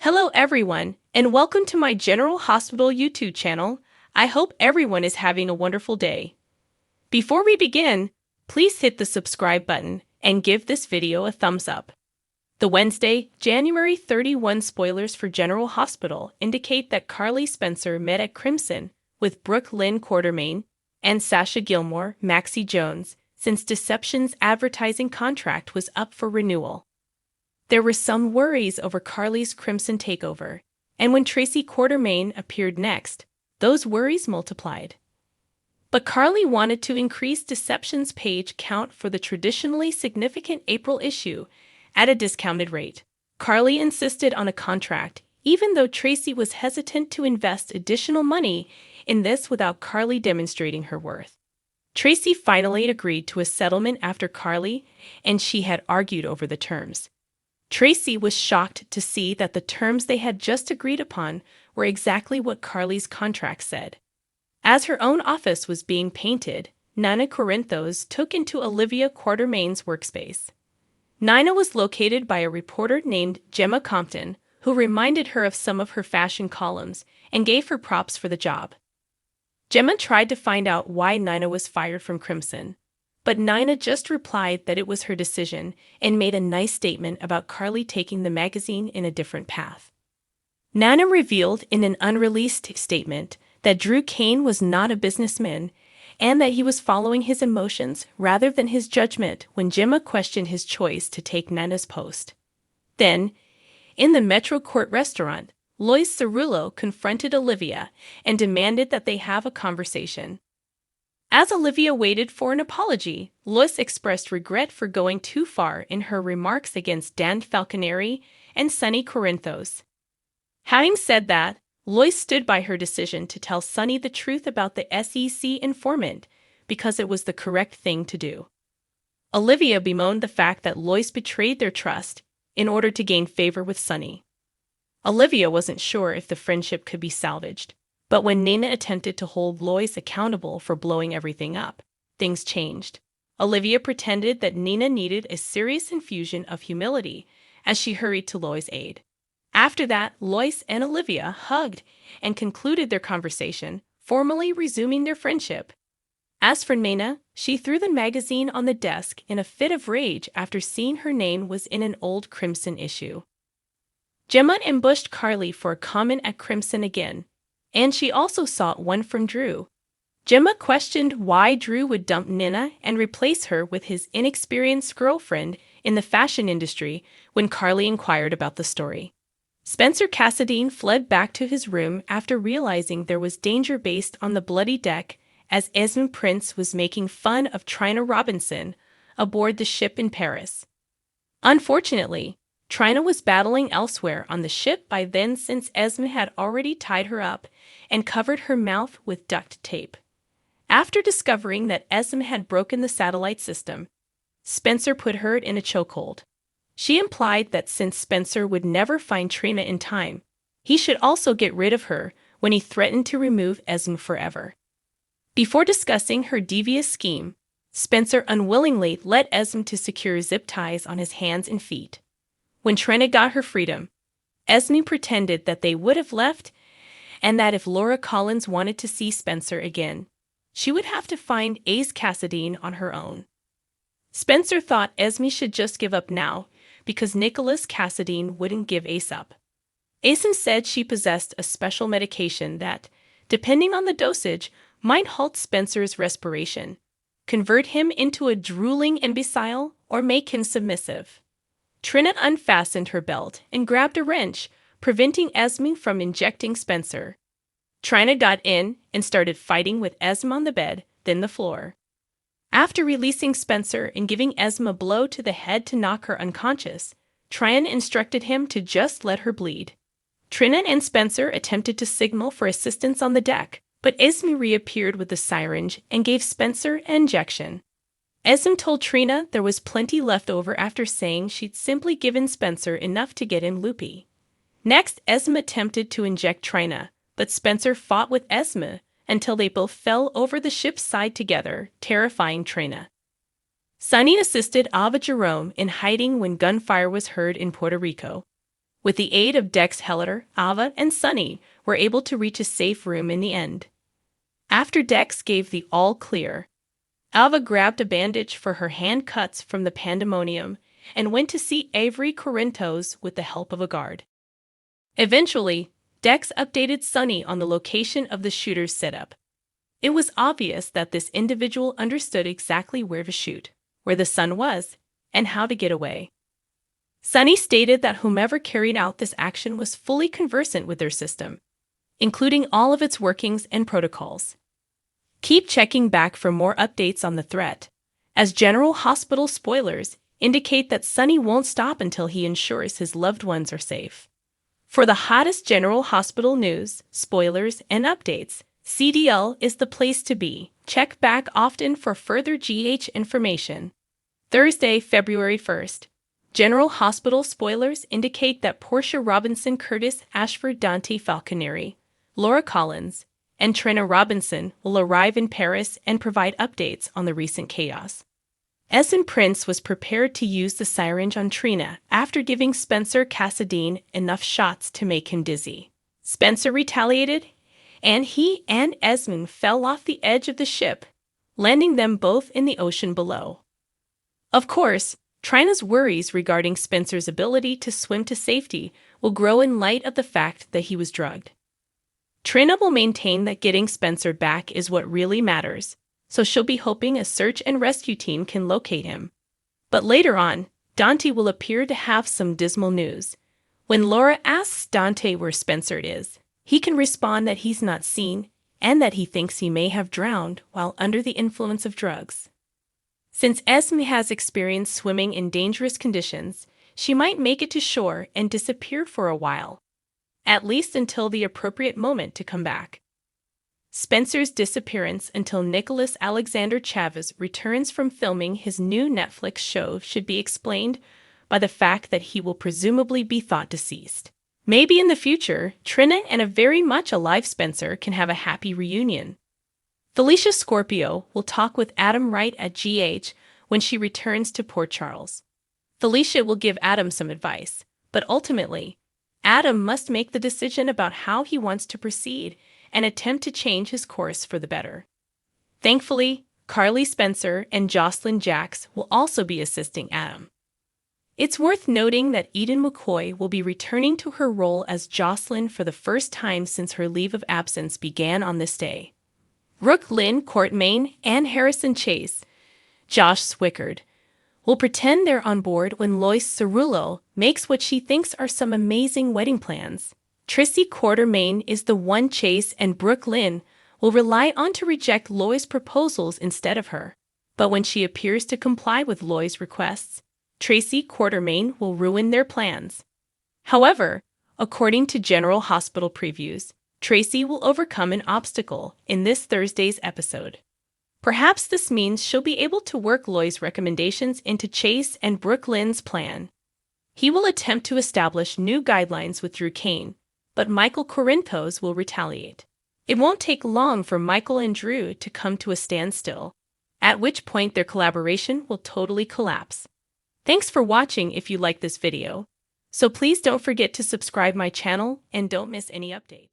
Hello everyone, and welcome to my General Hospital YouTube channel. I hope everyone is having a wonderful day. Before we begin, please hit the subscribe button and give this video a thumbs up. The Wednesday, January 31 spoilers for General Hospital indicate that Carly Spencer met at Crimson with Brooke Lynn Quartermaine and Sasha Gilmore, Maxie Jones, since Deception's advertising contract was up for renewal. There were some worries over Carly's Crimson takeover, and when Tracy Quartermaine appeared next, those worries multiplied. But Carly wanted to increase Deception's page count for the traditionally significant April issue at a discounted rate. Carly insisted on a contract, even though Tracy was hesitant to invest additional money in this without Carly demonstrating her worth. Tracy finally agreed to a settlement after Carly and she had argued over the terms. Tracy was shocked to see that the terms they had just agreed upon were exactly what Carly's contract said. As her own office was being painted, Nina Corinthos took into Olivia Quartermaine's workspace. Nina was located by a reporter named Gemma Compton, who reminded her of some of her fashion columns and gave her props for the job. Gemma tried to find out why Nina was fired from Crimson, but Nina just replied that it was her decision and made a nice statement about Carly taking the magazine in a different path. Nina revealed in an unreleased statement that Drew Kane was not a businessman and that he was following his emotions rather than his judgment when Gemma questioned his choice to take Nina's post. Then, in the Metro Court restaurant, Lois Cerullo confronted Olivia and demanded that they have a conversation. As Olivia waited for an apology, Lois expressed regret for going too far in her remarks against Dan Falconeri and Sonny Corinthos. Having said that, Lois stood by her decision to tell Sonny the truth about the SEC informant because it was the correct thing to do. Olivia bemoaned the fact that Lois betrayed their trust in order to gain favor with Sonny. Olivia wasn't sure if the friendship could be salvaged. But when Nina attempted to hold Lois accountable for blowing everything up, things changed. Olivia pretended that Nina needed a serious infusion of humility as she hurried to Lois' aid. After that, Lois and Olivia hugged and concluded their conversation, formally resuming their friendship. As for Nina, she threw the magazine on the desk in a fit of rage after seeing her name was in an old Crimson issue. Gemma ambushed Carly for a comment at Crimson again, and she also sought one from Drew. Gemma questioned why Drew would dump Nina and replace her with his inexperienced girlfriend in the fashion industry when Carly inquired about the story. Spencer Cassadine fled back to his room after realizing there was danger based on the bloody deck as Esme Prince was making fun of Trina Robinson aboard the ship in Paris. Unfortunately, Trina was battling elsewhere on the ship by then since Esme had already tied her up and covered her mouth with duct tape. After discovering that Esme had broken the satellite system, Spencer put her in a chokehold. She implied that since Spencer would never find Trina in time, he should also get rid of her when he threatened to remove Esme forever. Before discussing her devious scheme, Spencer unwillingly led Esme to secure zip ties on his hands and feet. When Trina got her freedom, Esme pretended that they would have left and that if Laura Collins wanted to see Spencer again, she would have to find Ace Cassadine on her own. Spencer thought Esme should just give up now because Nicholas Cassadine wouldn't give Ace up. Ace said she possessed a special medication that, depending on the dosage, might halt Spencer's respiration, convert him into a drooling imbecile, or make him submissive. Trina unfastened her belt and grabbed a wrench, preventing Esme from injecting Spencer. Trina got in and started fighting with Esme on the bed, then the floor. After releasing Spencer and giving Esme a blow to the head to knock her unconscious, Trina instructed him to just let her bleed. Trina and Spencer attempted to signal for assistance on the deck, but Esme reappeared with the syringe and gave Spencer an injection. Esme told Trina there was plenty left over after saying she'd simply given Spencer enough to get him loopy. Next, Esme attempted to inject Trina, but Spencer fought with Esme until they both fell over the ship's side together, terrifying Trina. Sonny assisted Ava Jerome in hiding when gunfire was heard in Puerto Rico. With the aid of Dex Helleter, Ava, and Sunny were able to reach a safe room in the end. After Dex gave the all clear, Ava grabbed a bandage for her hand cuts from the pandemonium and went to see Avery Corinthos with the help of a guard. Eventually, Dex updated Sunny on the location of the shooter's setup. It was obvious that this individual understood exactly where to shoot, where the sun was, and how to get away. Sunny stated that whomever carried out this action was fully conversant with their system, including all of its workings and protocols. Keep checking back for more updates on the threat, as General Hospital spoilers indicate that Sunny won't stop until he ensures his loved ones are safe. For the hottest General Hospital news, spoilers, and updates, CDL is the place to be. Check back often for further GH information. Thursday, February 1st. General Hospital spoilers indicate that Portia Robinson Curtis Ashford Dante Falconeri, Laura Collins, and Trina Robinson will arrive in Paris and provide updates on the recent chaos. Esme Prince was prepared to use the syringe on Trina after giving Spencer Cassadine enough shots to make him dizzy. Spencer retaliated, and he and Esme fell off the edge of the ship, landing them both in the ocean below. Of course, Trina's worries regarding Spencer's ability to swim to safety will grow in light of the fact that he was drugged. Trina will maintain that getting Spencer back is what really matters, so she'll be hoping a search and rescue team can locate him. But later on, Dante will appear to have some dismal news. When Laura asks Dante where Spencer is, he can respond that he's not seen and that he thinks he may have drowned while under the influence of drugs. Since Esme has experienced swimming in dangerous conditions, she might make it to shore and disappear for a while, at least until the appropriate moment to come back. Spencer's disappearance until Nicholas Alexander Chavez returns from filming his new Netflix show should be explained by the fact that he will presumably be thought deceased. Maybe in the future, Trina and a very much alive Spencer can have a happy reunion. Felicia Scorpio will talk with Adam Wright at GH when she returns to Port Charles. Felicia will give Adam some advice, but ultimately, Adam must make the decision about how he wants to proceed and attempt to change his course for the better. Thankfully, Carly Spencer and Jocelyn Jacks will also be assisting Adam. It's worth noting that Eden McCoy will be returning to her role as Jocelyn for the first time since her leave of absence began on this day. Brooke Lynn Courtmain and Harrison Chase, Josh Swickard, will pretend they're on board when Lois Cerullo makes what she thinks are some amazing wedding plans. Trissy Quartermain is the one Chase and Brooke Lynn will rely on to reject Lois' proposals instead of her. But when she appears to comply with Lois' requests, Tracy Quartermain will ruin their plans. However, according to General Hospital previews, Tracy will overcome an obstacle in this Thursday's episode. Perhaps this means she'll be able to work Lois' recommendations into Chase and Brooke Lynn's plan. He will attempt to establish new guidelines with Drew Kane, but Michael Corinthos will retaliate. It won't take long for Michael and Drew to come to a standstill, at which point their collaboration will totally collapse. Thanks for watching if you like this video, so please don't forget to subscribe my channel and don't miss any update.